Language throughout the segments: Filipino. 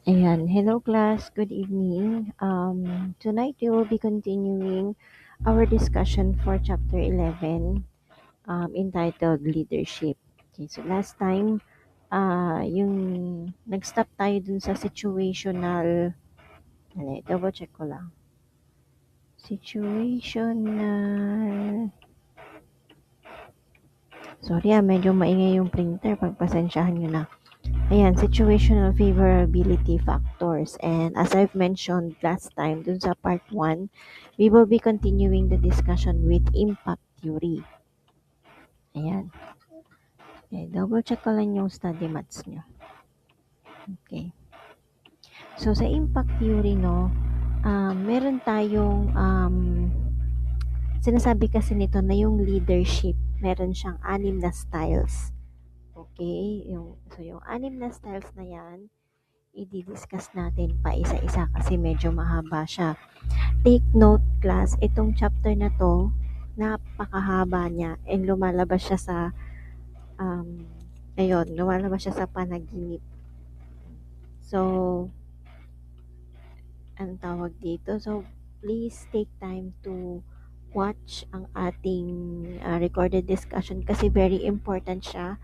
Ayan. Hello class, good evening. Tonight we will be continuing our discussion for chapter 11 entitled Leadership. Okay, so last time, yung nag-stop tayo dun sa situational, double check ko lang. Situational, sorry medyo maingay yung printer, pagpasensyahan nyo na. Ayan, situational favorability factors. And as I've mentioned last time, dun sa part 1, we will be continuing the discussion with impact theory. Ayan. Okay, double check ko lang yung study mats nyo. Okay. So, sa impact theory, no, meron tayong, sinasabi kasi nito na yung leadership, meron siyang 6 na styles. Okay? So, yung 6 na styles na yan, i-discuss natin pa isa-isa kasi medyo mahaba siya. Take note class, itong chapter na to, napakahaba niya and lumalabas siya sa lumalabas siya sa panaginip. So, ang tawag dito? So, please take time to watch ang ating recorded discussion kasi very important siya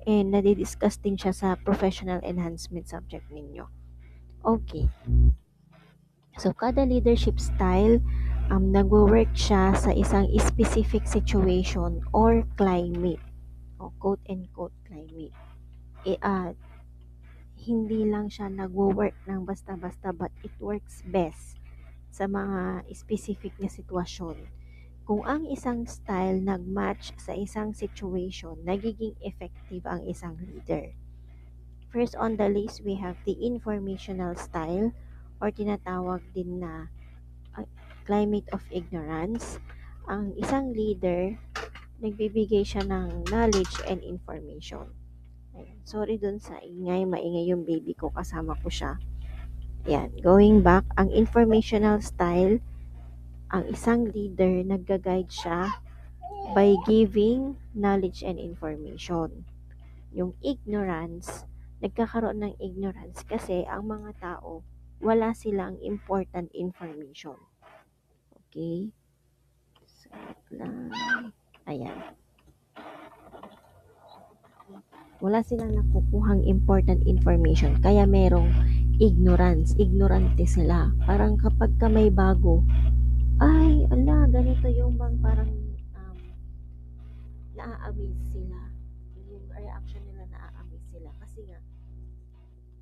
and nadidiscuss din siya sa professional enhancement subject ninyo. Okay. So, kada leadership style, nagwo-work siya sa isang specific situation or climate. O, quote and quote climate. Hindi lang siya nagwo-work ng basta-basta but it works best sa mga specific na sitwasyon. Kung ang isang style nag-match sa isang situation, nagiging effective ang isang leader. First on the list, we have the informational style or tinatawag din na climate of ignorance. Ang isang leader, nagbibigay siya ng knowledge and information. Ayan. Sorry dun sa ingay, maingay yung baby ko, kasama ko siya. Ayan. Going back, ang informational style, ang isang leader, nagga-guide siya by giving knowledge and information. Yung ignorance, nagkakaroon ng ignorance kasi ang mga tao, wala silang important information. Okay? Ayan. Wala silang nakukuhang important information. Kaya merong ignorance. Ignorante sila. Parang kapag ka may bago, ay, ala, ganito yung bang parang naa-amaze sila. Yung reaction nila naa-amaze sila. Kasi nga,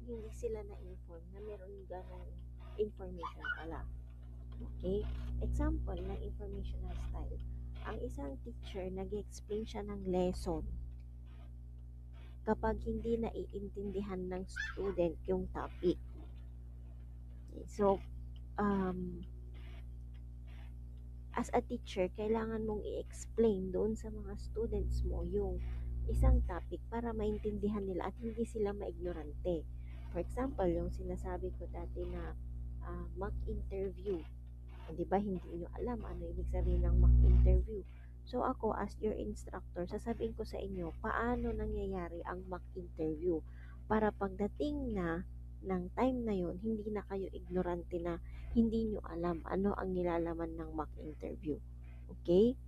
hindi sila na-inform na meron ganong information pala. Okay? Example ng informational style. Ang isang teacher, nag-explain siya ng lesson kapag hindi naiintindihan ng student yung topic. Okay, so, as a teacher, kailangan mong i-explain doon sa mga students mo yung isang topic para maintindihan nila at hindi sila maignorante. For example, yung sinasabi ko dati na mock interview. Di ba hindi nyo alam ano ibig sabihin ng mock interview? So ako as your instructor, sasabihin ko sa inyo paano nangyayari ang mock interview para pagdating na ng time na yon hindi na kayo ignorante na hindi nyo alam ano ang nilalaman ng mock interview. Okay?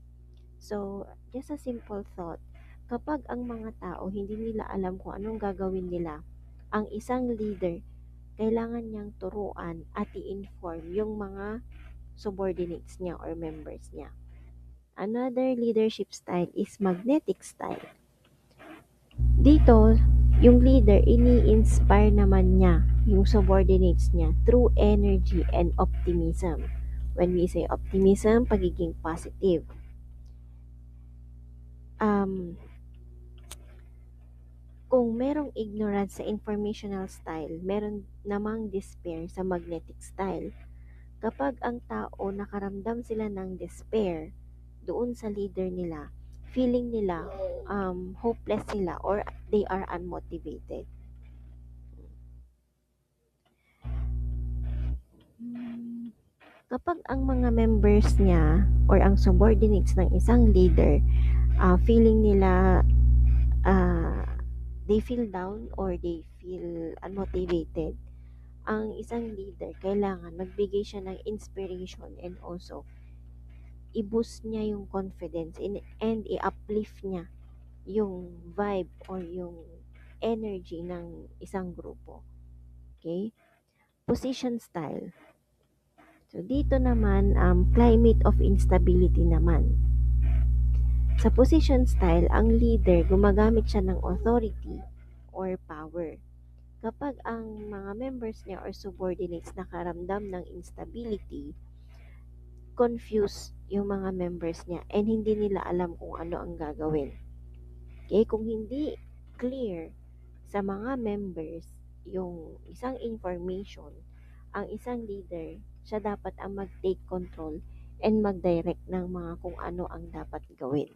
So, just a simple thought. Kapag ang mga tao hindi nila alam kung anong gagawin nila, ang isang leader, kailangan niyang turuan at i-inform yung mga subordinates niya or members niya. Another leadership style is magnetic style. Dito, yung leader, ini-inspire naman niya yung subordinates niya through energy and optimism. When we say optimism, pagiging positive. Kung merong ignorance sa informational style, meron namang despair sa magnetic style. Kapag ang tao nakaramdam sila ng despair doon sa leader nila, feeling nila hopeless sila or they are unmotivated. Kapag ang mga members niya or ang subordinates ng isang leader, feeling nila they feel down or they feel unmotivated, ang isang leader, kailangan magbigay siya ng inspiration and also i-boost niya yung confidence and i-uplift niya yung vibe or yung energy ng isang grupo. Okay? Position style. So, dito naman, climate of instability naman. Sa position style, ang leader, gumagamit siya ng authority or power. Kapag ang mga members niya or subordinates nakaramdam ng instability, confused yung mga members niya and hindi nila alam kung ano ang gagawin. Okay? Kung hindi clear sa mga members yung isang information, ang isang leader, siya dapat ang mag-take control and mag-direct ng mga kung ano ang dapat gawin.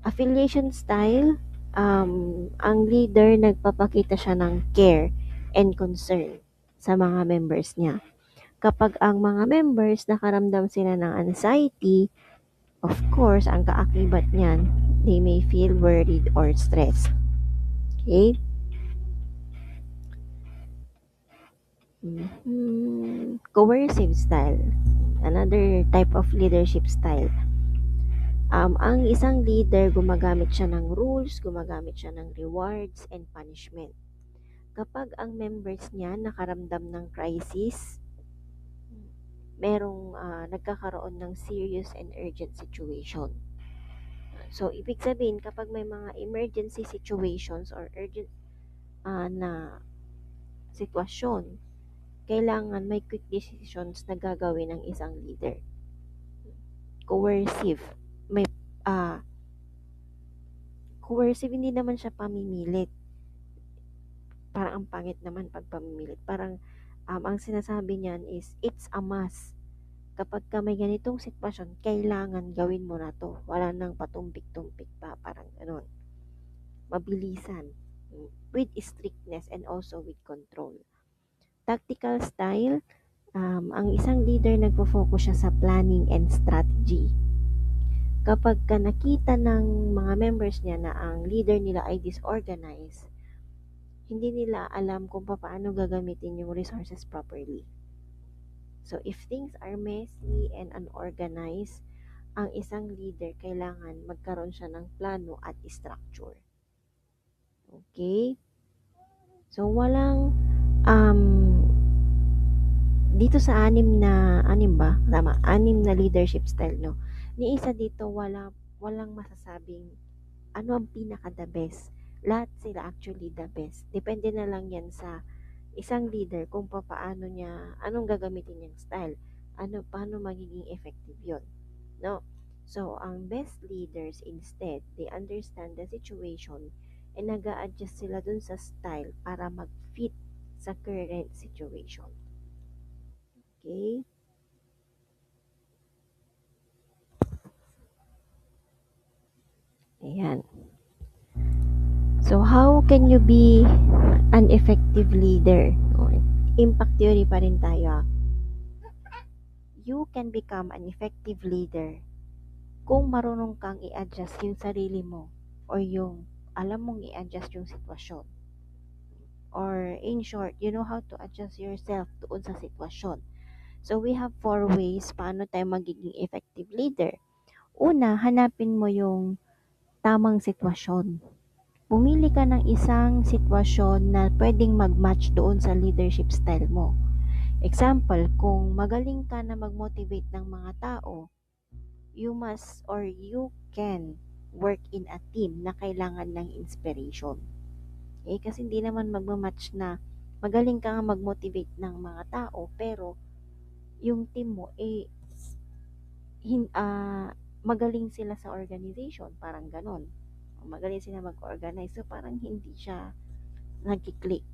Affiliation style, ang leader nagpapakita siya ng care and concern sa mga members niya. Kapag ang mga members nakaramdam sila ng anxiety, of course, ang kaakibat niyan, they may feel worried or stressed. Okay? Coercive style, another type of leadership style. Ang isang leader, gumagamit siya ng rules, gumagamit siya ng rewards and punishment. Kapag ang members niya nakaramdam ng crisis, merong nagkakaroon ng serious and urgent situation. So, ibig sabihin, kapag may mga emergency situations or urgent na sitwasyon, kailangan may quick decisions na gagawin ng isang leader. Coercive. May coercive, hindi naman siya pamimilit. Parang ang pangit naman pag pamimilit. Parang ang sinasabi niyan is it's a must. Kapag ka may ganitong sitwasyon, kailangan gawin mo na to. Wala nang patumpik-tumpik pa. Parang ganun. Mabilisan. With strictness and also with control. Tactical style, ang isang leader nagpo-focus siya sa planning and strategy. Kapag ka nakita ng mga members niya na ang leader nila ay disorganized, hindi nila alam kung paano gagamitin yung resources properly. So, if things are messy and unorganized, ang isang leader kailangan magkaroon siya ng plano at structure. Okay? So, walang dito sa anim na leadership style, no? Ni isa dito walang masasabing ano ang pinaka the best. Lahat sila actually the best. Depende na lang yan sa isang leader kung paano niya, anong gagamitin niyang style. Paano magiging effective yon, no? So, ang best leaders instead, they understand the situation and nag-a-adjust sila dun sa style para mag-fit sa current situation. Okay? Ayan. So, how can you be an effective leader? Impact theory pa rin tayo. You can become an effective leader kung marunong kang i-adjust yung sarili mo or yung alam mong i-adjust yung sitwasyon. Or in short, you know how to adjust yourself doon sa sitwasyon. So, we have 4 ways paano tayo magiging effective leader. Una, hanapin mo yung tamang sitwasyon. Pumili ka ng isang sitwasyon na pwedeng mag-match doon sa leadership style mo. Example, kung magaling ka na mag-motivate ng mga tao, you must or you can work in a team na kailangan ng inspiration. Kasi hindi naman magmamatch na magaling ka nga mag-motivate ng mga tao, pero yung team mo, magaling sila sa organization, parang ganon. Magaling sila mag-organize, so parang hindi siya nag-click.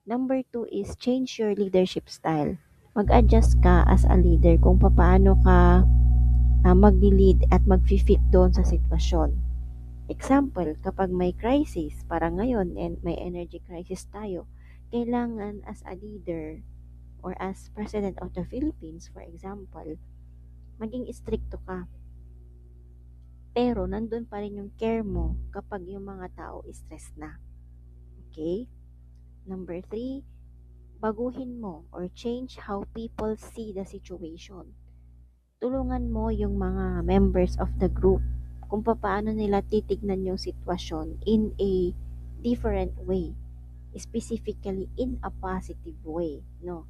Number 2 is change your leadership style. Mag-adjust ka as a leader kung paano ka mag-lead at mag-fit doon sa sitwasyon. Example, kapag may crisis, parang ngayon and may energy crisis tayo, kailangan as a leader or as President of the Philippines, for example, maging stricto ka. Pero nandun pa rin yung care mo kapag yung mga tao stress na. Okay? Number 3, baguhin mo or change how people see the situation. Tulungan mo yung mga members of the group kung paano nila titignan yung sitwasyon in a different way, specifically in a positive way, no?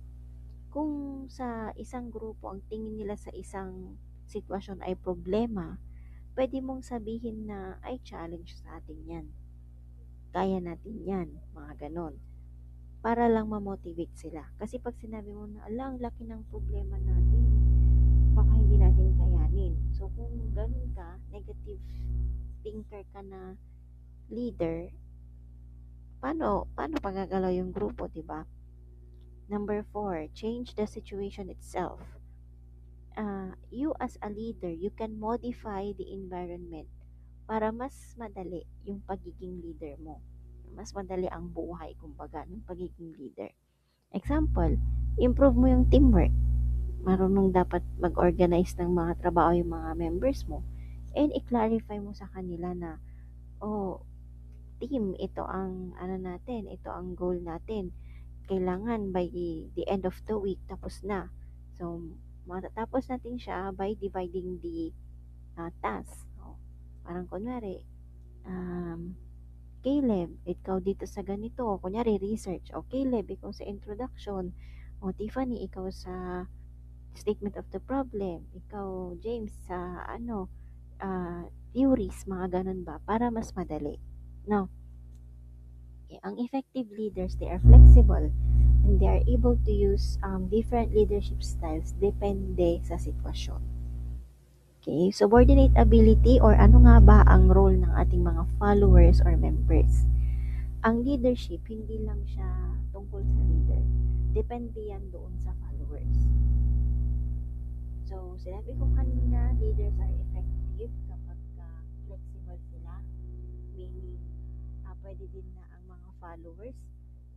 Kung sa isang grupo ang tingin nila sa isang sitwasyon ay problema, pwede mong sabihin na ay challenge sa atin yan. Kaya natin yan, mga ganon. Para lang ma-motivate sila. Kasi pag sinabi mo na, ala, ang laki ng problema natin, baka hindi natin kayanin. So, kung ganun ka, negative thinker ka na leader, paano pagagalaw yung grupo, di ba? Number 4, change the situation itself. You as a leader, you can modify the environment para mas madali yung pagiging leader mo. Mas madali ang buhay, kumbaga, ng pagiging leader. Example, improve mo yung teamwork. Marunong dapat mag-organize ng mga trabaho yung mga members mo. And i-clarify mo sa kanila na, oh, team, ito ang ano natin, ito ang goal natin. Kailangan by the end of the week, tapos na. So, matatapos natin siya by dividing the task. So, parang kunwari, Caleb, ikaw dito sa ganito. Kunyari, research. O, Caleb, ikaw sa introduction. O, Tiffany, ikaw sa statement of the problem. Ikaw, James, sa theories, mga ganun ba? Para mas madali. Now, ang effective leaders, they are flexible and they are able to use different leadership styles depende sa sitwasyon. Okay, subordinate ability or ano nga ba ang role ng ating mga followers or members? Ang leadership, hindi lang siya tungkol sa leader. Depende yan doon sa followers. So, sinabi ko kanina, leaders are effective kapag flexible sila. Meaning, pwede din na ang mga followers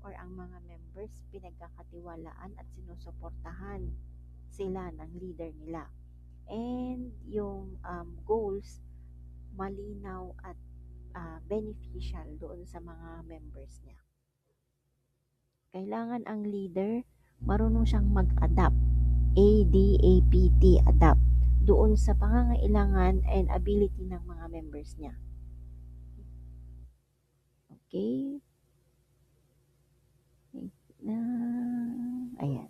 or ang mga members pinagkakatiwalaan at sinusuportahan sila ng leader nila. And yung goals, malinaw at beneficial doon sa mga members niya. Kailangan ang leader, marunong siyang mag-adapt. A-D-A-P-T, adapt. Doon sa pangangailangan and ability ng mga members niya. Okay? Ayan.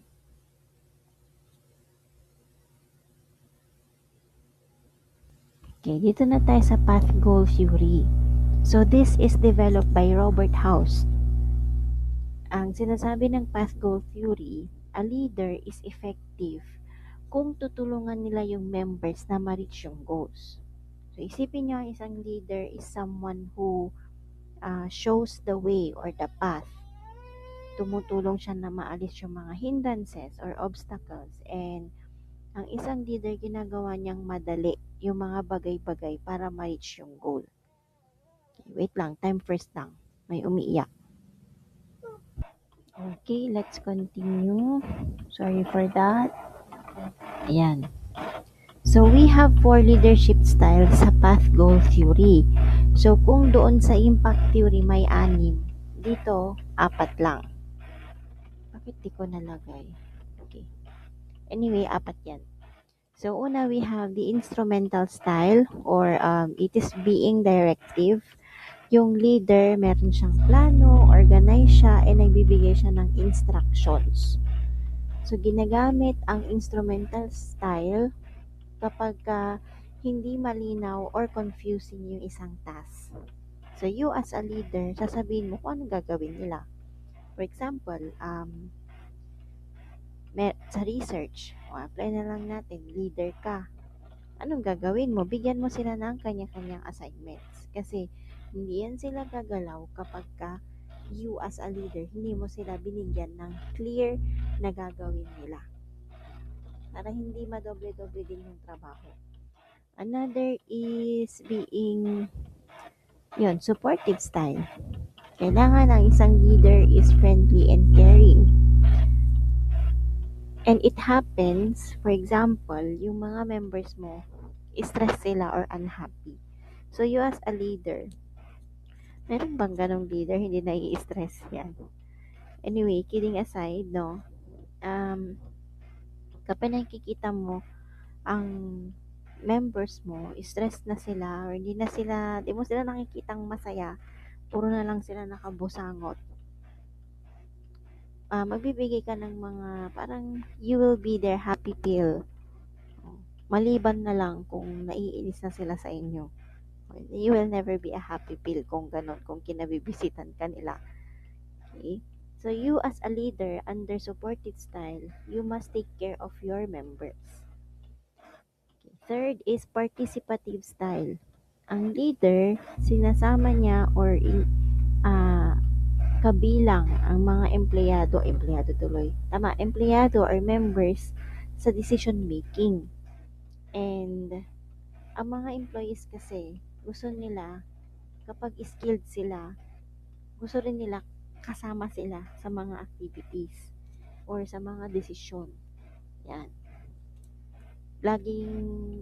Okay, dito na tayo sa path goal theory. So, this is developed by Robert House. Ang sinasabi ng path goal theory, a leader is effective kung tutulungan nila yung members na ma-reach yung goals. So, isipin nyo, ang isang leader is someone who shows the way or the path. Tumutulong siya na maalis yung mga hindrances or obstacles, and ang isang leader ginagawa niyang madali yung mga bagay-bagay para ma-reach yung goal. Okay, wait lang, time first lang. May umiiyak. Okay, let's continue. Sorry for that. Ayan. So, we have 4 leadership styles sa path goal theory. So, kung doon sa impact theory may 6, dito 4 lang. Bakit di ko nalagay? Okay. Anyway, 4 yan. So, una, we have the instrumental style or it is being directive. Yung leader, meron siyang plano, organize siya, and nagbibigay siya ng instructions. So, ginagamit ang instrumental style kapag hindi malinaw or confusing yung isang task. So, you as a leader, sasabihin mo kung anong gagawin nila. For example, sa research, apply na lang natin, leader ka. Anong gagawin mo? Bigyan mo sila ng kanya-kanyang assignments. Kasi, hindi yan sila gagalaw kapag you as a leader, hindi mo sila binigyan ng clear na gagawin nila. Para hindi madoble-doble din yung trabaho. Another is being, supportive style. Kailangan ang isang leader is friendly and caring. And it happens, for example, yung mga members mo, stress sila or unhappy. So, you as a leader, meron bang ganong leader, hindi nai-stress yan? Anyway, kidding aside, no, um, kapag nakikita mo ang members mo, stress na sila or hindi na sila, di mo sila nakikitang masaya, puro na lang sila nakabusangot, magbibigay ka ng mga parang you will be their happy pill. Maliban na lang kung naiinis na sila sa inyo. You will never be a happy pill kung ganon, kung kinabibisitan ka nila. Okay? So you as a leader under supported style, you must take care of your members. Okay. Third is participative style. Ang leader, sinasama niya or ah, kabilang ang mga empleyado tuloy. Tama, empleyado or members sa decision making. And ang mga employees kasi, gusto nila, kapag skilled sila, gusto rin nila kasama sila sa mga activities or sa mga desisyon. Yan. Laging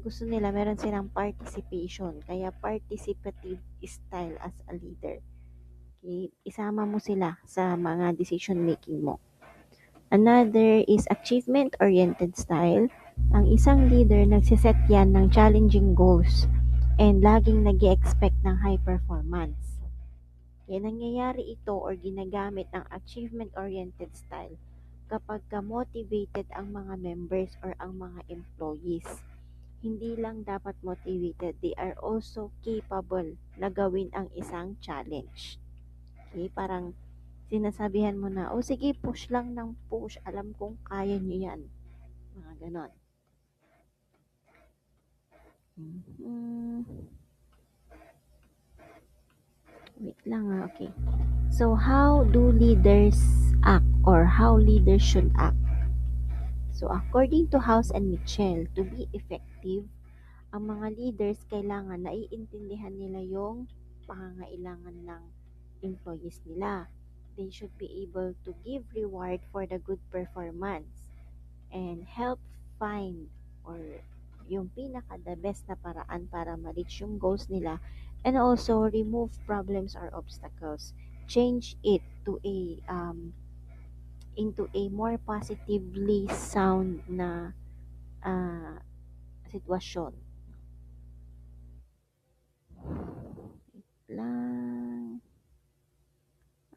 gusto nila meron silang participation. Kaya participative style as a leader. Okay? Isama mo sila sa mga decision making mo. Another is achievement-oriented style. Ang isang leader nagsiset yan ng challenging goals and laging nag expect ng high performance. Kaya nangyayari ito or ginagamit ang achievement-oriented style kapag ka-motivated ang mga members or ang mga employees. Hindi lang dapat motivated, they are also capable na gawin ang isang challenge. Okay, parang sinasabihan mo na, oh sige, push lang ng push, alam kong kaya nyo yan. Mga ganon. Hmm, wait lang okay. So, how do leaders act or how leaders should act? So, according to House and Mitchell, to be effective, ang mga leaders kailangan naiintindihan nila yung pangangailangan ng employees nila. They should be able to give reward for the good performance and help find or yung pinaka the best na paraan para ma-reach yung goals nila, and also remove problems or obstacles. Change it to a into a more positively sound na ah, sitwasyon. Lang,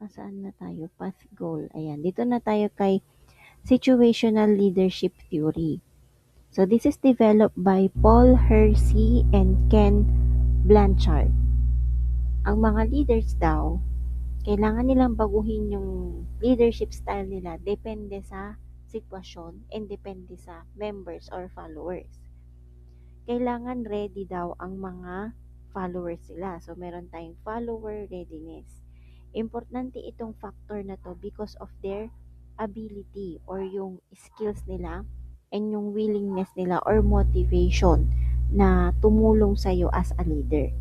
saan na tayo? Path goal. Ayan, dito na tayo kay situational leadership theory. So this is developed by Paul Hersey and Ken Blanchard. Ang mga leaders daw, kailangan nilang baguhin yung leadership style nila depende sa sitwasyon and depende sa members or followers. Kailangan ready daw ang mga followers sila. So, meron tayong follower readiness. Importante itong factor na to because of their ability or yung skills nila and yung willingness nila or motivation na tumulong sa'yo as a leader.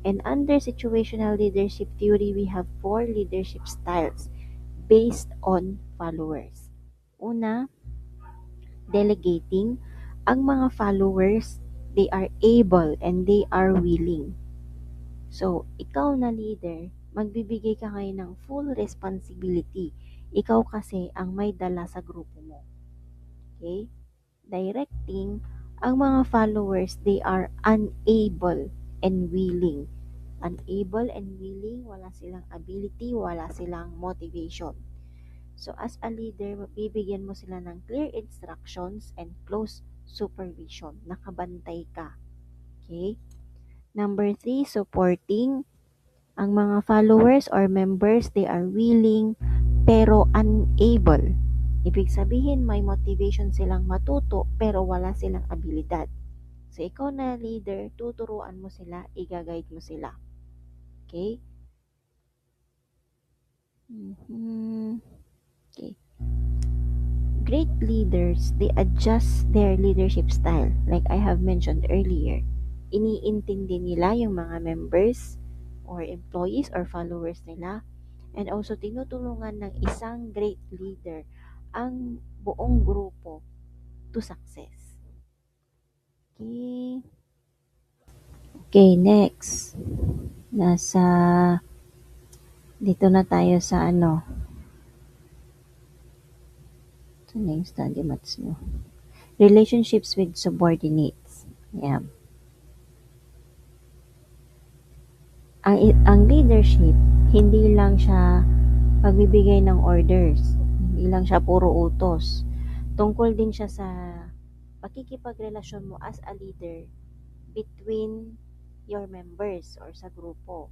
And under situational leadership theory, we have 4 leadership styles based on followers. Una, delegating. Ang mga followers, they are able and they are willing. So, ikaw na leader, magbibigay ka ngayon ng full responsibility. Ikaw kasi ang may dala sa grupo mo. Okay? Directing, ang mga followers, they are unable and willing. Unable and willing, wala silang ability, wala silang motivation. So, as a leader, bibigyan mo sila ng clear instructions and close supervision. Nakabantay ka. Okay? Number 3, supporting. Ang mga followers or members, they are willing pero unable. Ibig sabihin, may motivation silang matuto pero wala silang abilidad. So, ikaw na leader, tuturuan mo sila, i-guide mo sila. Okay? Okay. Great leaders, they adjust their leadership style. Like I have mentioned earlier, iniintindi nila yung mga members or employees or followers nila, and also tinutulungan ng isang great leader ang buong grupo to success. Okay. Okay, next. Nasa dito na tayo sa ano, Saan na yung study mats mo? Relationships with subordinates. Yan. Ang leadership, hindi lang siya pagbibigay ng orders. Hindi lang siya puro utos. Tungkol din siya sa pakikipagrelasyon mo as a leader between your members or sa grupo.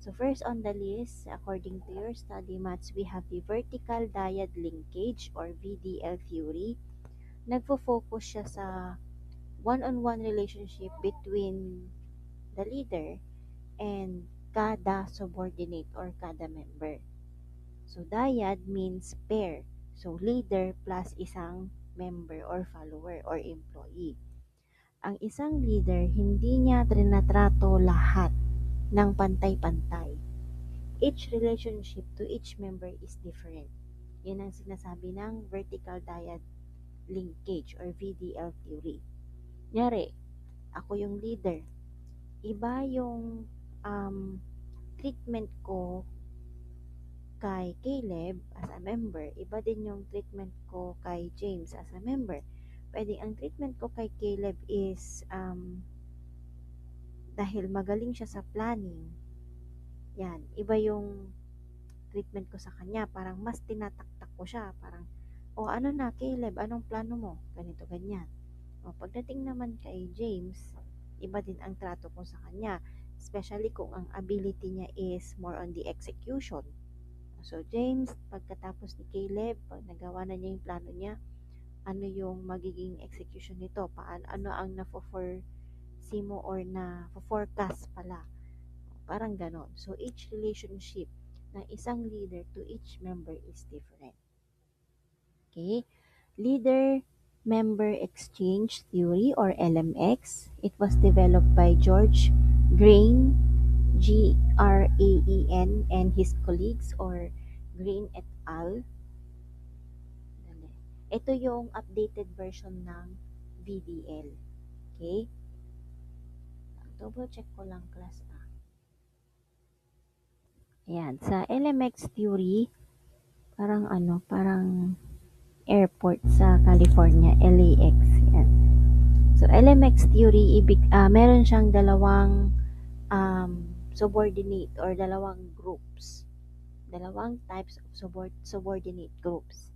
So first on the list, according to your study mats, we have the vertical dyad linkage or VDL theory. Nagfo-focus siya sa one-on-one relationship between the leader and kada subordinate or kada member. So dyad means pair. So leader plus isang member or follower or employee. Ang isang leader, hindi niya trinatrato lahat ng pantay-pantay. Each relationship to each member is different. Yan ang sinasabi ng vertical dyad linkage or VDL theory. Nyari, ako yung leader. Iba yung treatment ko kay Caleb as a member. Iba din yung treatment ko kay James as a member. Pwede ang treatment ko kay Caleb is dahil magaling siya sa planning. Yan, iba yung treatment ko sa kanya. Parang mas tinataktak ko siya. Parang, ano na Caleb, anong plano mo? Ganito, ganyan. Pagdating naman kay James, iba din ang trato ko sa kanya. Especially kung ang ability niya is more on the execution. So James, pagkatapos ni Caleb, pag nagawa na niya yung plano niya, ano yung magiging execution nito? Ano ang na-foresee mo or na-forecast pala? Parang ganon. So each relationship ng isang leader to each member is different. Okay? Leader Member Exchange Theory or LMX. It was developed by George Grain, Graen, and his colleagues or Grain et al. Ito yung updated version ng VDL. Okay? Double check ko lang class A. Ayan. Sa LMX theory, parang airport sa California, LAX. Yan. So, LMX theory, meron siyang dalawang subordinate or dalawang groups. Dalawang types of subordinate groups.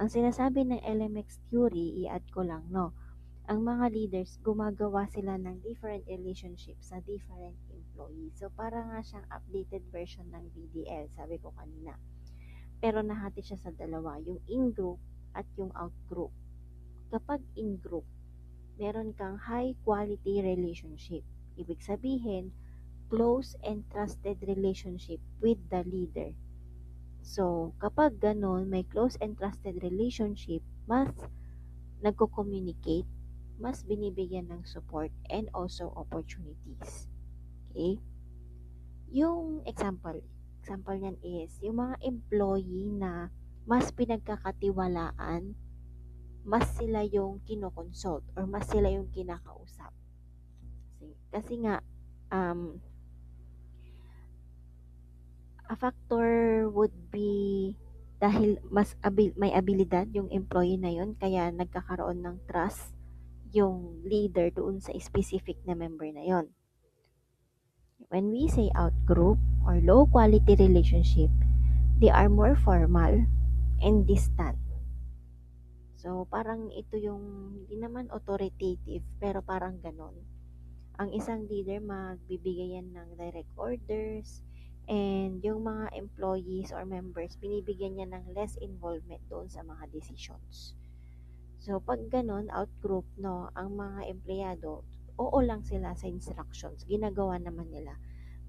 Ang sinasabi ng LMX theory, i-add ko lang, no? Ang mga leaders, gumagawa sila ng different relationships sa different employees. So, para nga siyang updated version ng VDL, sabi ko kanina. Pero nahati siya sa dalawa, yung in-group at yung out-group. Kapag in-group, meron kang high-quality relationship. Ibig sabihin, close and trusted relationship with the leader. So, kapag ganon, may close and trusted relationship, mas nagko-communicate, mas binibigyan ng support and also opportunities. Okay? Yung example niyan is, yung mga employee na mas pinagkakatiwalaan, mas sila yung kinoconsult or mas sila yung kinakausap. Kasi nga, a factor would be dahil mas may abilidad yung employee na yun, kaya nagkakaroon ng trust yung leader doon sa specific na member na yon. When we say out-group or low-quality relationship, they are more formal and distant. So, parang ito yung, hindi naman authoritative, pero parang ganon. Ang isang leader, magbibigay yan ng direct orders, and yung mga employees or members, binibigyan niya ng less involvement doon sa mga decisions. So, pag ganon, out-group, no, ang mga empleyado, oo lang sila sa instructions, ginagawa naman nila.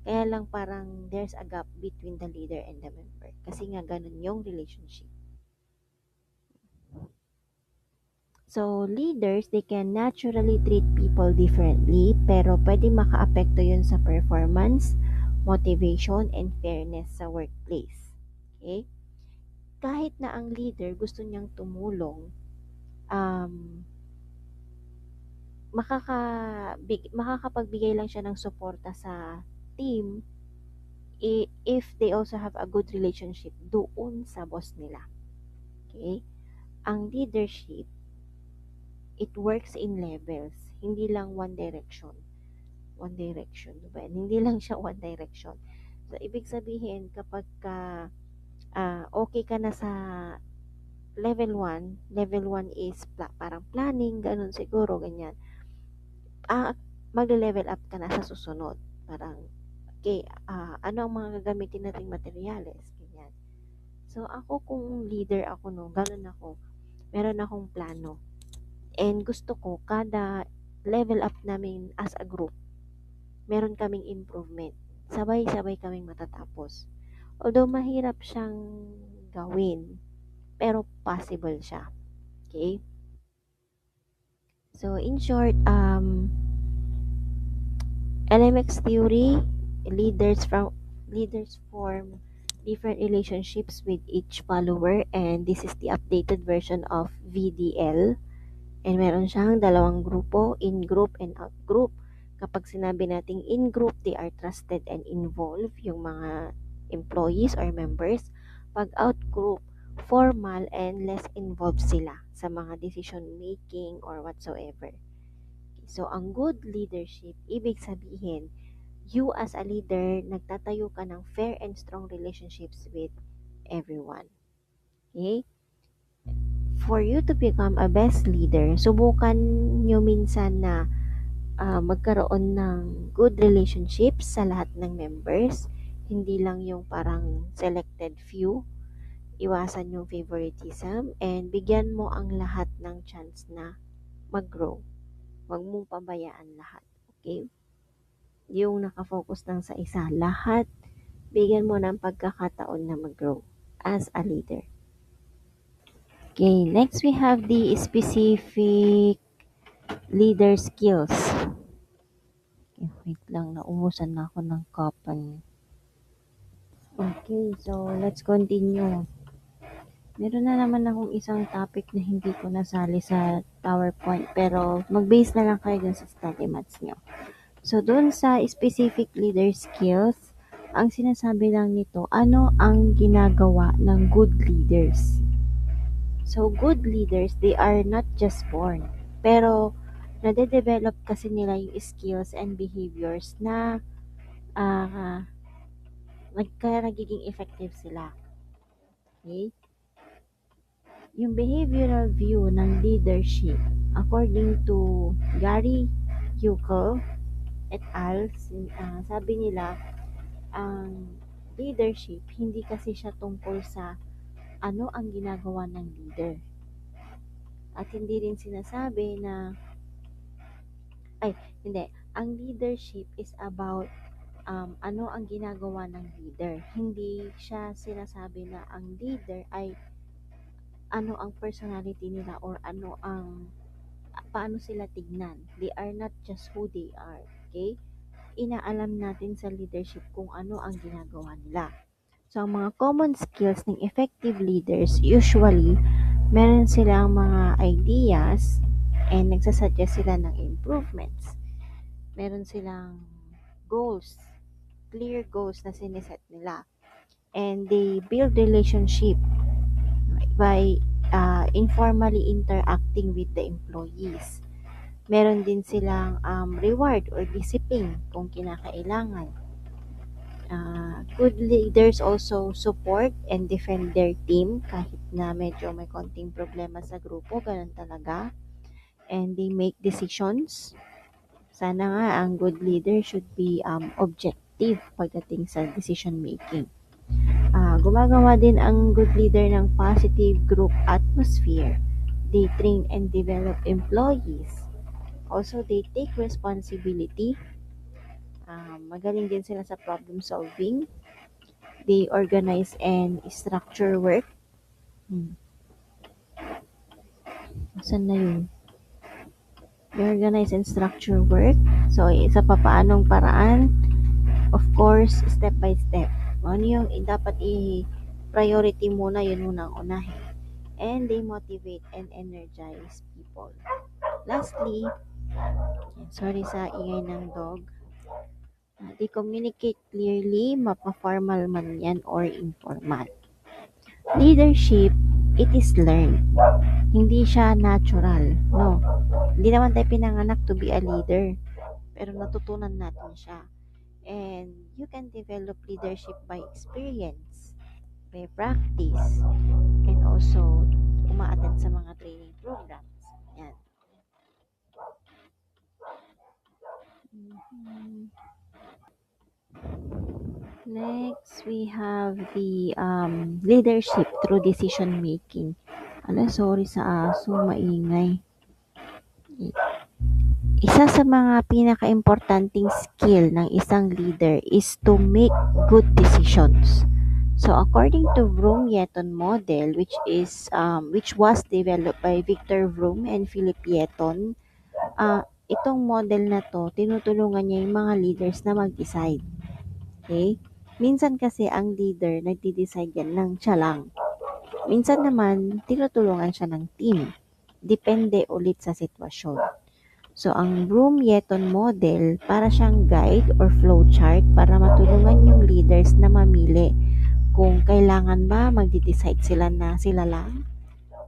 Kaya lang parang there's a gap between the leader and the member. Kasi nga ganon yung relationship. So, leaders, they can naturally treat people differently, pero pwede makaapekto yun sa performance, motivation, and fairness sa workplace. Okay? Kahit na ang leader gusto niyang tumulong, makakapagbigay lang siya ng suporta sa team if they also have a good relationship doon sa boss nila. Okay? ang leadership, it works in levels, hindi lang one direction. One direction, diba? Hindi lang siya one direction. So, ibig sabihin, kapag okay ka na sa level 1 is parang planning, ganun siguro, ganyan. Magle-level up ka na sa susunod. Parang, okay, ano ang mga gagamitin nating materyales, ganyan. So, ako kung leader ako, no, ganun ako. Meron akong plano. And gusto ko, kada level up namin as a group, meron kaming improvement. Sabay-sabay kaming matatapos. Although mahirap siyang gawin, pero possible siya. Okay? So, in short, LMX theory, leaders form different relationships with each follower, and this is the updated version of VDL. And meron siyang dalawang grupo, in-group and out-group. Kapag sinabi nating in-group, they are trusted and involved, yung mga employees or members. Pag out-group, formal and less involved sila sa mga decision making or whatsoever. So, ang good leadership, ibig sabihin, you as a leader, nagtatayo ka ng fair and strong relationships with everyone. Okay? For you to become a best leader, subukan nyo minsan na magkaroon ng good relationships sa lahat ng members. Hindi lang yung parang selected few. Iwasan yung favoritism and bigyan mo ang lahat ng chance na mag-grow. Huwag mong pabayaan lahat. Okay? Yung nakafocus lang sa isa. Lahat, bigyan mo ng pagkakataon na mag-grow as a leader. Okay, next we have the specific leader skills. Okay, wait lang, naubusan na ako ng kapan. Okay, so let's continue. Meron na naman akong isang topic na hindi ko nasali sa PowerPoint, pero mag-base na lang kayo dun sa study mats nyo. So, dun sa specific leader skills, ang sinasabi lang nito, ano ang ginagawa ng good leaders? So, good leaders, they are not just born, pero nade-develop kasi nila yung skills and behaviors na kaya nagiging effective sila. Okay? Yung behavioral view ng leadership, according to Gary Huckel et al., sabi nila, ang leadership, hindi kasi siya tungkol sa ano ang ginagawa ng leader. At hindi rin sinasabi na, hindi, ang leadership is about ano ang ginagawa ng leader. Hindi siya sinasabi na ang leader ay ano ang personality nila or ano ang paano sila tignan. They are not just who they are. Okay? Inaalam natin sa leadership kung ano ang ginagawa nila. So, ang mga common skills ng effective leaders, usually, meron silang mga ideas and nagsasuggest sila ng improvements. Meron silang goals, clear goals na siniset nila. And they build relationship by informally interacting with the employees. Meron din silang reward or discipline kung kinakailangan. Good leaders also support and defend their team kahit na medyo may konting problema sa grupo, ganun talaga. And they make decisions. Sana nga ang good leader should be objective pagdating sa decision making. Gumagawa din ang good leader ng positive group atmosphere. They train and develop employees. Also, they take responsibility. Magaling din sila sa problem solving. They organize and structure work. Saan na yun? They organize and structure work. So, sa papaanong paraan, of course, step by step. Ano yung dapat i-priority muna, yun muna ang unahin. And they motivate and energize people. Lastly, sorry sa ingay ng dog. They communicate clearly, mapa-formal man yan or informal. Leadership, it is learned. Hindi siya natural, no? Hindi naman tayo pinanganak to be a leader, pero natutunan natin siya. And you can develop leadership by experience, by practice, and also uma-attend sa mga training programs. Yan. Mhm. Next, we have the leadership through decision making. Ala, sorry sa aso, maingay. Isa sa mga pinakaimportanting skill ng isang leader is to make good decisions. So according to Vroom-Yetton model, which was developed by Victor Vroom and Philip Yetton, itong model na to tinutulungan niya yung mga leaders na mag-decide. Okay? Minsan kasi ang leader nagde-decide yan ng siya lang. Minsan naman tinutulungan siya ng team. Depende ulit sa sitwasyon. So, ang Broom-Yetton model, para siyang guide or flowchart para matulungan yung leaders na mamili kung kailangan ba magde-decide sila na sila lang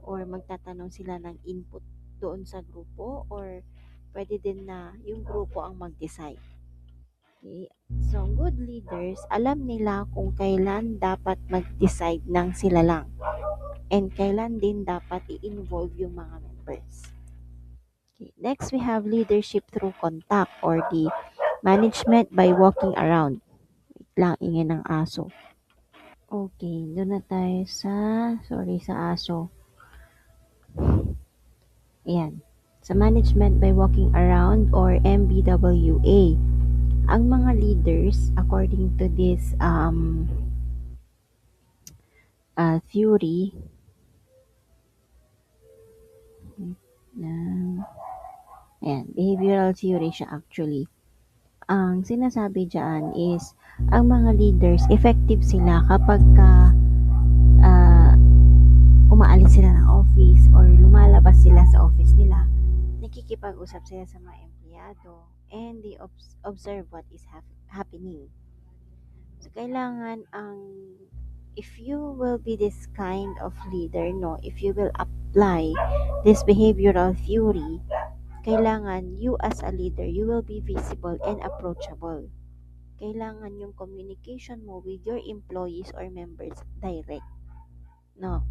or magtatanong sila ng input doon sa grupo or pwede din na yung grupo ang mag-decide. Okay? So, good leaders, alam nila kung kailan dapat mag-decide ng sila lang and kailan din dapat i-involve yung mga members. Okay. Next, we have leadership through contact or the management by walking around. Wait lang, ingay ng aso. Okay, doon na tayo sa aso. Ayan. Sa management by walking around or MBWA. Ang mga leaders, according to this theory, ayan, behavioral theory siya actually. Ang sinasabi dyan is, ang mga leaders, effective sila kapag uh, umaalis sila ng office or lumalabas sila sa office nila, nakikipag-usap sila sa mga empleyado, and they observe what is happening. So, kailangan if you will be this kind of leader, no, if you will apply this behavioral theory, kailangan you as a leader, you will be visible and approachable. Kailangan yung communication mo with your employees or members direct. No?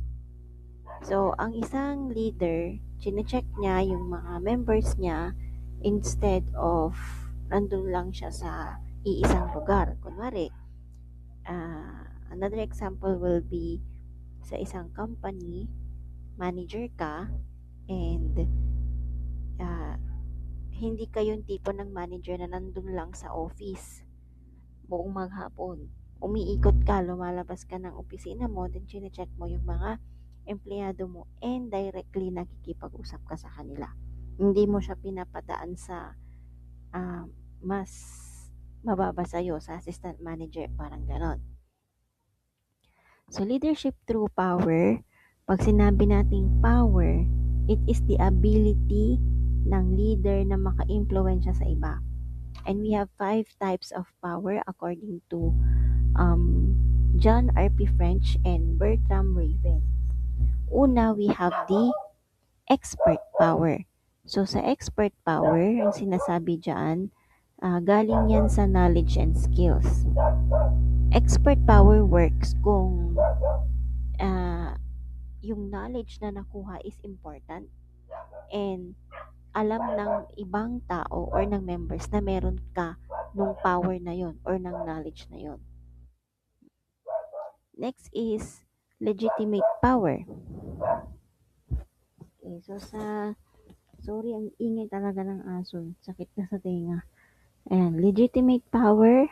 So, ang isang leader, chine-check niya yung mga members niya instead of nandun lang siya sa iisang lugar. Kunwari, another example will be sa isang company, manager ka, and hindi ka yung tipo ng manager na nandun lang sa office buong maghapon. Umiikot ka, lumalabas ka ng opisina mo, then chine-check mo yung mga empleyado mo and directly nakikipag-usap ka sa kanila. Hindi mo siya pinapadaan sa mas mababa sa'yo, sa assistant manager, parang ganon. So, leadership through power, pag sinabi nating power, it is the ability ng leader na maka-impluwensya sa iba. And we have 5 types of power according to John R.P. French and Bertram Raven. Una, we have the expert power. So, sa expert power, ang sinasabi dyan, galing yan sa knowledge and skills. Expert power works kung yung knowledge na nakuha is important and alam ng ibang tao or ng members na meron ka nung power na yon or ng knowledge na yon. Next is legitimate power. Okay, so sorry, ang ingay talaga ng aso. Sakit na sa tenga. Ayan, legitimate power,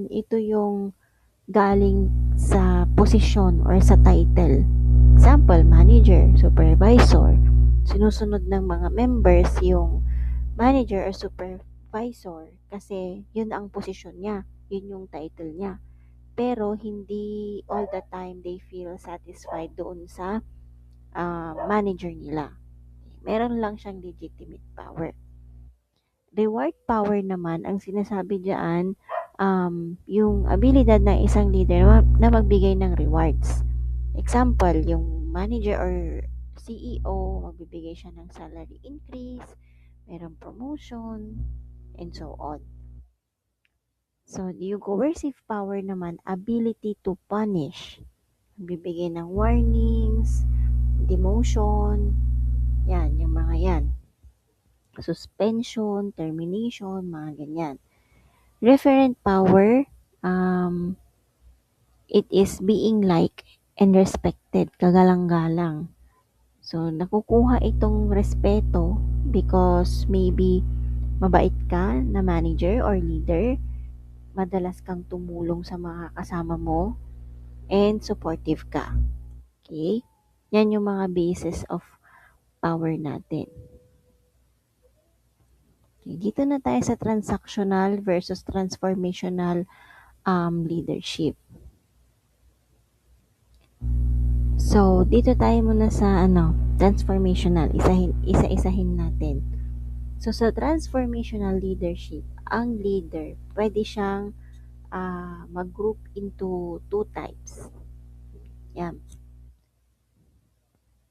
ito yung galing sa posisyon or sa title. Example, manager, supervisor. Sinusunod ng mga members yung manager or supervisor kasi yun ang posisyon niya, yun yung title niya. Pero hindi all the time they feel satisfied doon sa manager nila. Meron lang siyang legitimate power. Reward power naman, ang sinasabi diyan, yung abilidad ng isang leader na magbigay ng rewards. Example, yung manager or CEO, magbibigay siya ng salary increase, merong promotion, and so on. So, yung coercive power naman, ability to punish. Magbibigay ng warnings, demotion, yan, yung mga yan. Suspension, termination, mga ganyan. Referent power, it is being liked and respected, kagalang-galang. So, nakukuha itong respeto because maybe mabait ka na manager or leader, madalas kang tumulong sa mga kasama mo, and supportive ka. Okay? Yan yung mga basis of power natin. Okay, dito na tayo sa transactional versus transformational leadership. So, dito tayo muna sa transformational. Isa-isahin natin. So, sa transformational leadership, ang leader, pwede siyang mag-group into two types. Yan.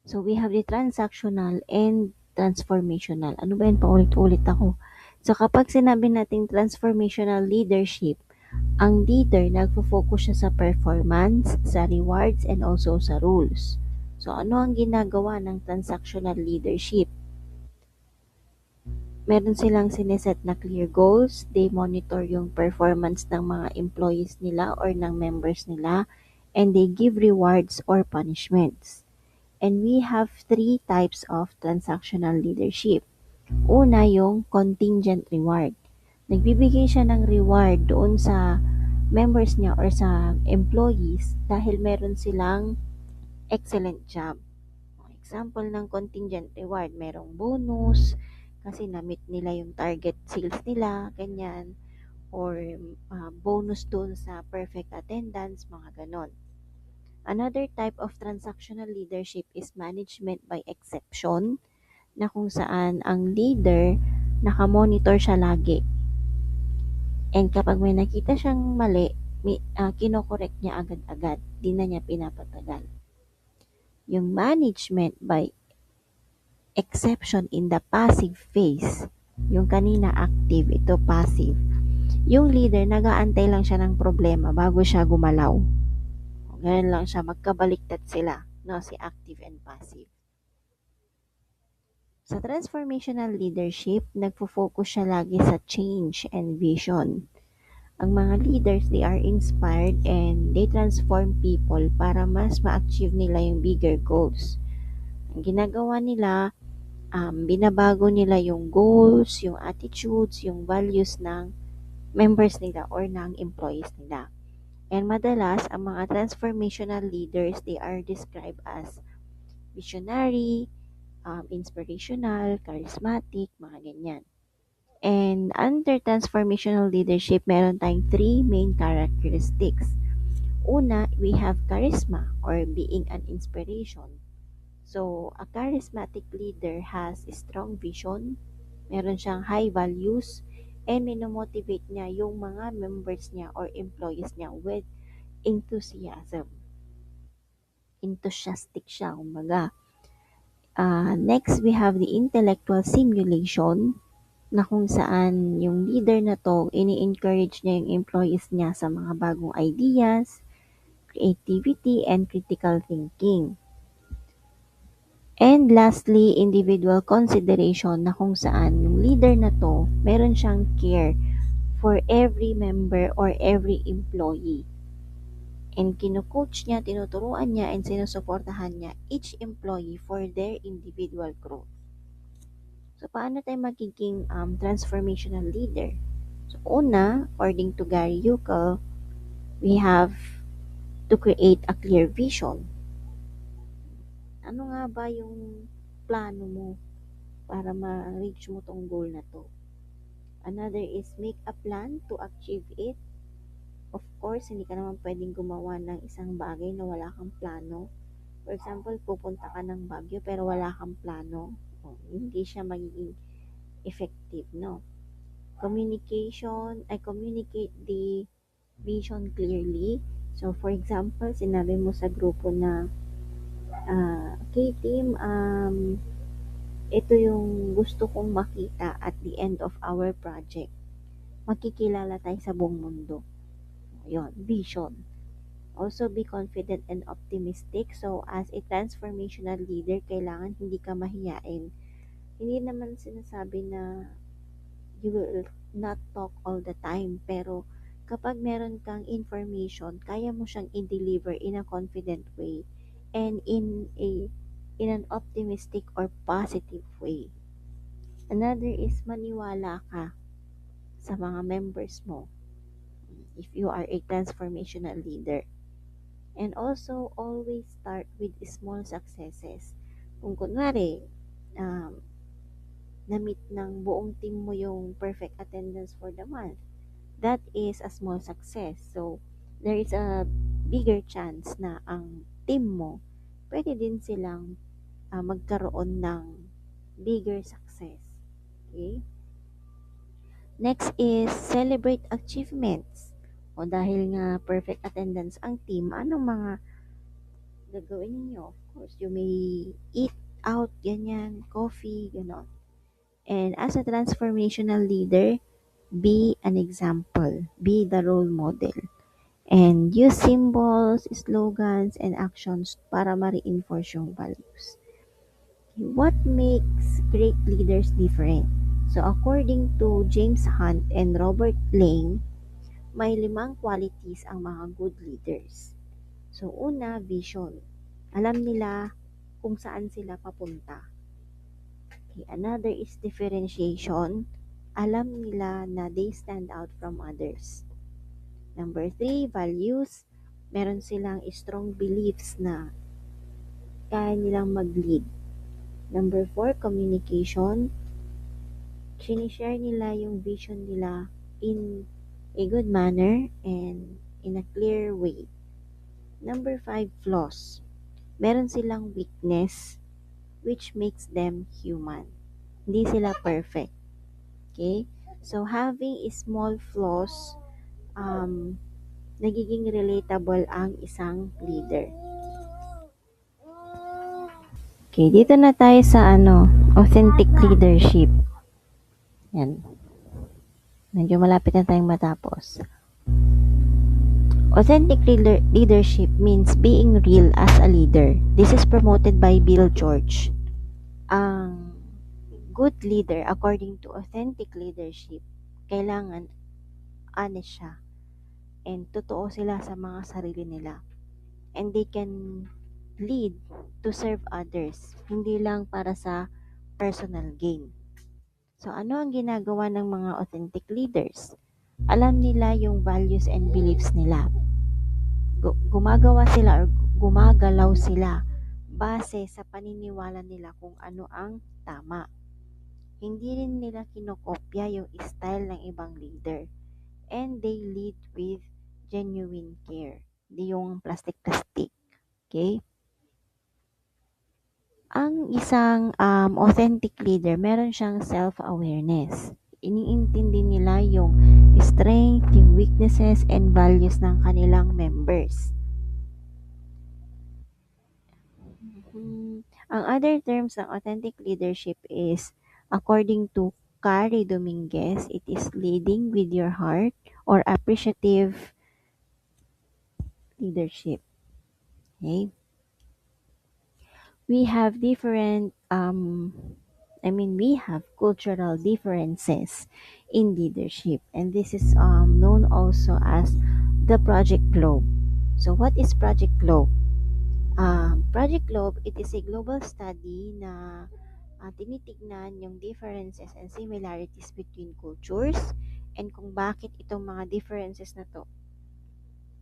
So, we have the transactional and transformational. Ano ba yun? Paulit-ulit ako. So, kapag sinabi nating transformational leadership, ang leader nagfo-focus siya sa performance, sa rewards, and also sa rules. So, ano ang ginagawa ng transactional leadership? Meron silang sineset na clear goals, they monitor yung performance ng mga employees nila or ng members nila, and they give rewards or punishments. And we have three types of transactional leadership. Una, yung contingent reward. Nagbibigay siya ng reward doon sa members niya or sa employees dahil meron silang excellent job. Example ng contingent reward, merong bonus kasi na-meet nila yung target sales nila, ganyan. Or bonus doon sa perfect attendance, mga ganon. Another type of transactional leadership is management by exception, na kung saan ang leader nakamonitor siya lagi. And kapag may nakita siyang mali, kinokorek niya agad-agad. Di na niya pinapatagal. Yung management by exception in the passive phase, yung kanina active, ito passive. Yung leader, nag-aantay lang siya ng problema bago siya gumalaw. Ganun lang siya, magkabaliktad sila, no? Si active and passive. Sa transformational leadership, nagfo-focus siya lagi sa change and vision. Ang mga leaders, they are inspired and they transform people para mas ma-achieve nila yung bigger goals. Ang ginagawa nila, binabago nila yung goals, yung attitudes, yung values ng members nila or ng employees nila. And madalas, ang mga transformational leaders, they are described as visionary, inspirational, charismatic, mga ganyan. And under transformational leadership, meron tayong three main characteristics. Una, we have charisma or being an inspiration. So, a charismatic leader has a strong vision, meron siyang high values, and minomotivate niya yung mga members niya or employees niya with enthusiasm. Enthusiastic siya, kumbaga. Next, we have the intellectual simulation, na kung saan yung leader na to, ini-encourage niya yung employees niya sa mga bagong ideas, creativity, and critical thinking. And lastly, individual consideration, na kung saan yung leader na to, meron siyang care for every member or every employee. And kino-coach niya, tinuturuan niya, and sinusuportahan niya each employee for their individual growth. So, paano tayo magiging transformational leader? So, una, according to Gary Yukel, we have to create a clear vision. Ano nga ba yung plano mo para ma-reach mo tong goal na to? Another is make a plan to achieve it. Of course, hindi ka naman pwedeng gumawa ng isang bagay na wala kang plano. For example, pupunta ka ng Baguio pero wala kang plano. Hindi siya magiging effective, no? Communicate the vision clearly. So, for example, sinabi mo sa grupo na Okay team, ito yung gusto kong makita at the end of our project. Makikilala tayo sa buong mundo. Yun, vision. Also be confident and optimistic. So as a transformational leader, kailangan hindi ka mahiyain. Hindi naman sinasabi na you will not talk all the time, pero kapag meron kang information, kaya mo siyang i-deliver in a confident way and in an optimistic or positive way. Another is maniwala ka sa mga members mo if you are a transformational leader. And also, always start with small successes. Kung kunwari, um, na-meet ng buong team mo yung perfect attendance for the month, that is a small success. So, there is a bigger chance na ang team mo, pwede din silang magkaroon ng bigger success. Okay? Next is celebrate achievements. O dahil nga perfect attendance ang team, anong mga gagawin ninyo? Of course, you may eat out, ganyan, coffee, gano'n. And as a transformational leader, be an example, be the role model. And use symbols, slogans, and actions para ma-reinforce yung values. What makes great leaders different? So according to James Hunt and Robert Lane, may 5 qualities ang mga good leaders. So una, vision. Alam nila kung saan sila papunta. Okay, another is differentiation. Alam nila na they stand out from others. Number 3, values. Meron silang strong beliefs na kaya nilang mag-lead. Number 4, communication. Sinishare nila yung vision nila in a good manner and in a clear way. Number 5, flaws. Meron silang weakness which makes them human. Hindi sila perfect. Okay? So, having small flaws, nagiging relatable ang isang leader. Okay, dito na tayo sa authentic leadership. Yan. Medyo malapit na tayong matapos. Authentic leadership means being real as a leader. This is promoted by Bill George. Ang good leader, according to authentic leadership, kailangan honest siya and totoo sila sa mga sarili nila. And they can lead to serve others, hindi lang para sa personal gain. So, ano ang ginagawa ng mga authentic leaders? Alam nila yung values and beliefs nila. Gumagawa sila or gumagalaw sila base sa paniniwala nila kung ano ang tama. Hindi rin nila kinokopya yung style ng ibang leader. And they lead with genuine care. Di yung plastic-plastic. Okay? Ang isang authentic leader, meron siyang self-awareness. Iniintindi nila yung strength, yung weaknesses, and values ng kanilang members. Ang other terms ng authentic leadership is, according to Carrie Dominguez, it is leading with your heart or appreciative leadership. Okay? We have different, we have cultural differences in leadership, and this is known also as the Project Globe. So, what is Project Globe? Project Globe, it is a global study na tinitignan yung differences and similarities between cultures and kung bakit itong mga differences na to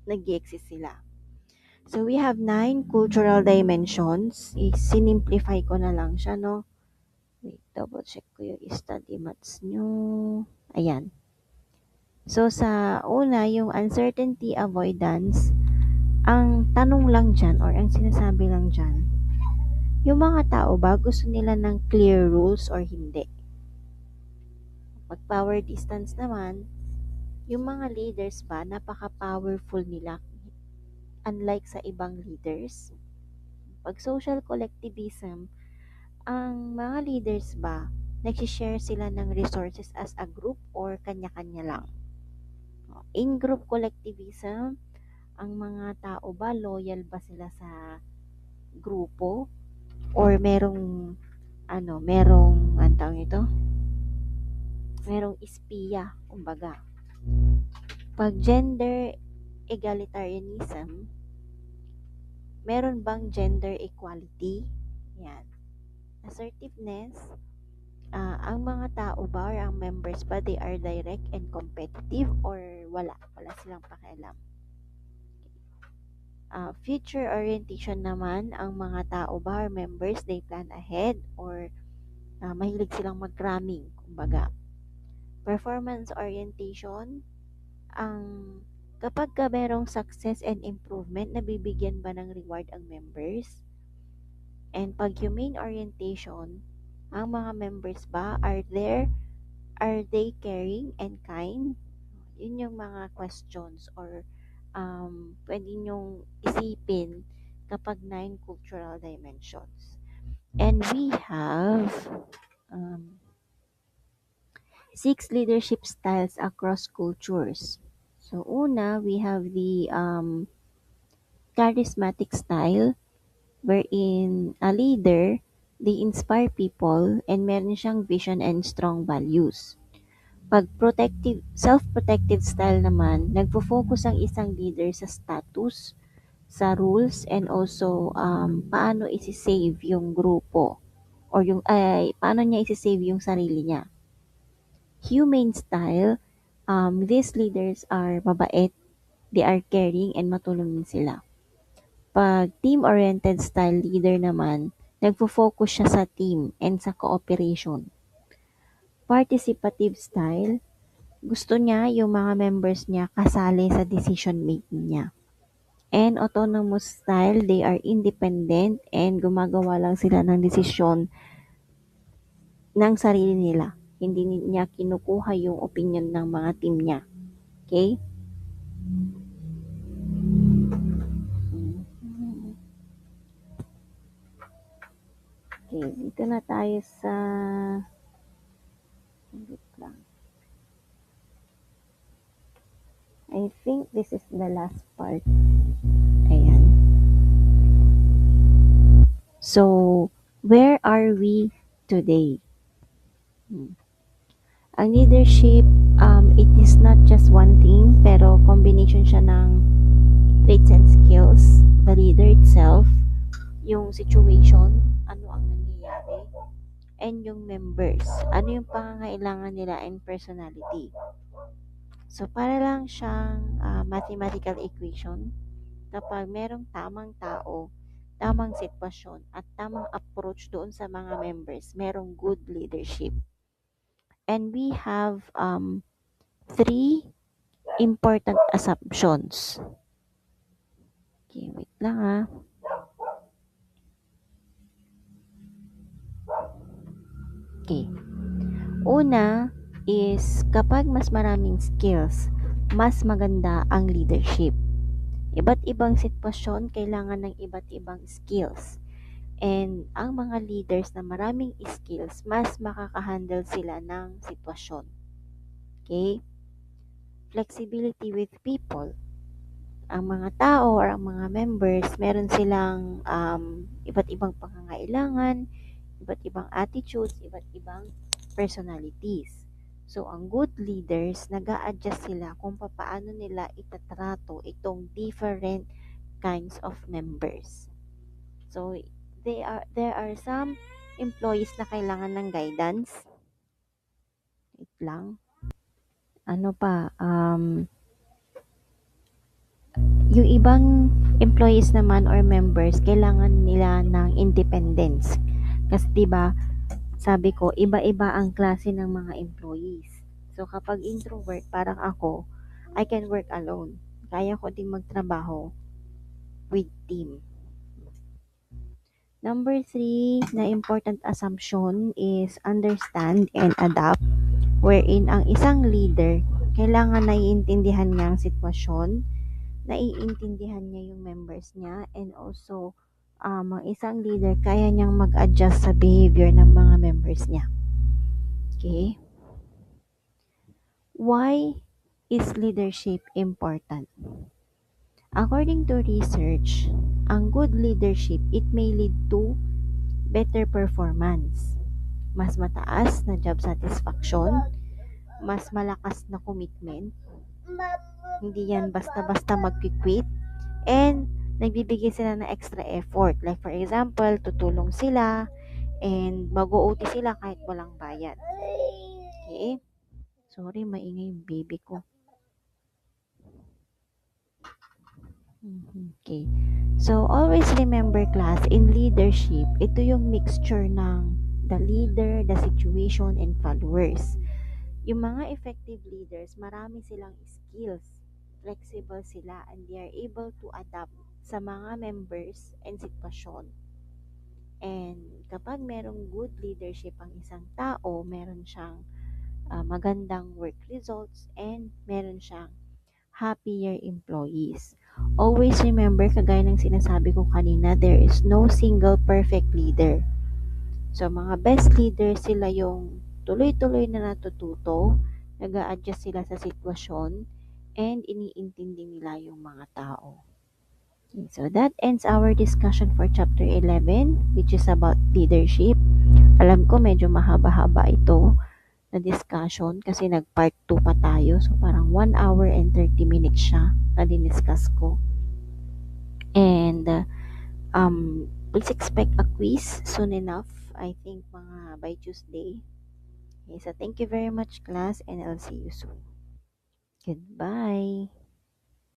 nag-exist sila. So, we have 9 cultural dimensions. I-simplify ko na lang siya, no? Wait, double check ko yung study mats nyo. Ayan. So, sa una, yung uncertainty avoidance, ang tanong lang dyan or ang sinasabi lang dyan, yung mga tao ba gusto nila ng clear rules or hindi? Pag power distance naman, yung mga leaders ba napaka-powerful nila unlike sa ibang leaders? Pag social collectivism, ang mga leaders ba, nagsishare sila ng resources as a group or kanya-kanya lang? In-group collectivism, ang mga tao ba, loyal ba sila sa grupo? Or anong tawag ito? Merong espiya, kumbaga. Pag gender egalitarianism, meron bang gender equality? Yan. Assertiveness, ang mga tao ba or ang members ba, they are direct and competitive or wala silang pakialam. Future orientation naman, ang mga tao ba or members, they plan ahead or mahilig silang mag-cramming, kumbaga. Performance orientation, ang kapag ka merong success and improvement, nabibigyan ba ng reward ang members? And pag humane orientation, ang mga members ba, are they caring and kind? Yun yung mga questions or pwede nyong isipin kapag 9 cultural dimensions. And we have 6 leadership styles across cultures. So una, we have the charismatic style wherein a leader, they inspire people and meron siyang vision and strong values. Pag self-protective style naman, nagfo-focus ang isang leader sa status, sa rules, and also paano isi-save yung grupo or paano niya isi-save yung sarili niya. Humane style, these leaders are mabait, they are caring, and matulungin sila. Pag team-oriented style leader naman, nagfo-focus siya sa team and sa cooperation. Participative style, gusto niya yung mga members niya kasali sa decision making niya. And autonomous style, they are independent and gumagawa lang sila ng desisyon ng sarili nila. Hindi niya kinukuha yung opinion ng mga team niya. Okay? Okay, dito na tayo sa I think this is the last part. Ayan. So, where are we today? Ang leadership, it is not just one thing, pero combination siya ng traits and skills, the leader itself, yung situation, ano ang nangyayari, and yung members, ano yung pangangailangan nila and personality. So, para lang siyang mathematical equation, kapag merong tamang tao, tamang sitwasyon, at tamang approach doon sa mga members, merong good leadership. And we have 3 important assumptions. Okay, wait lang . Okay. Una is kapag mas maraming skills, mas maganda ang leadership. Iba't ibang sitwasyon, kailangan ng iba't ibang skills. And ang mga leaders na maraming skills, mas makakahandle sila ng sitwasyon. Okay? Flexibility with people. Ang mga tao or ang mga members, meron silang iba't ibang pangangailangan, iba't ibang attitudes, iba't ibang personalities. So, ang good leaders, nag-a-adjust sila kung paano nila itatrato itong different kinds of members. So, there are some employees na kailangan ng guidance. Wait lang. Ano pa, yung ibang employees naman or members, kailangan nila ng independence. Kasi 'di ba, sabi ko, iba-iba ang klase ng mga employees. So, kapag introvert, parang ako, I can work alone. Kaya ko din magtrabaho with team. Number 3 na important assumption is understand and adapt, wherein ang isang leader, kailangan naiintindihan niya ang sitwasyon, naiintindihan niya yung members niya, and also ang isang leader, kaya niyang mag-adjust sa behavior ng mga members niya. Okay? Why is leadership important? According to research, ang good leadership, it may lead to better performance, mas mataas na job satisfaction, mas malakas na commitment, hindi yan basta-basta mag-quit, and nagbibigay sila ng extra effort. Like for example, tutulong sila and mag-OT sila kahit walang bayad. Okay? Sorry, maingay yung baby ko. Okay. So, always remember class, in leadership, ito yung mixture ng the leader, the situation, and followers. Yung mga effective leaders, marami silang skills, flexible sila, and they are able to adapt sa mga members and sitwasyon. And kapag merong good leadership ang isang tao, meron siyang magandang work results and meron siyang happier employees. Always remember, kagaya ng sinasabi ko kanina, there is no single perfect leader. So, mga best leaders, sila yung tuloy-tuloy na natututo, nag-a-adjust sila sa sitwasyon, and iniintindi nila yung mga tao. Okay, so that ends our discussion for chapter 11, which is about leadership. Alam ko medyo mahaba-haba ito na discussion kasi nag-part 2 pa tayo. So, parang 1 hour and 30 minutes siya na diniscuss ko. And, please expect a quiz soon enough. I think mga by Tuesday. Okay, so thank you very much class and I'll see you soon. Goodbye.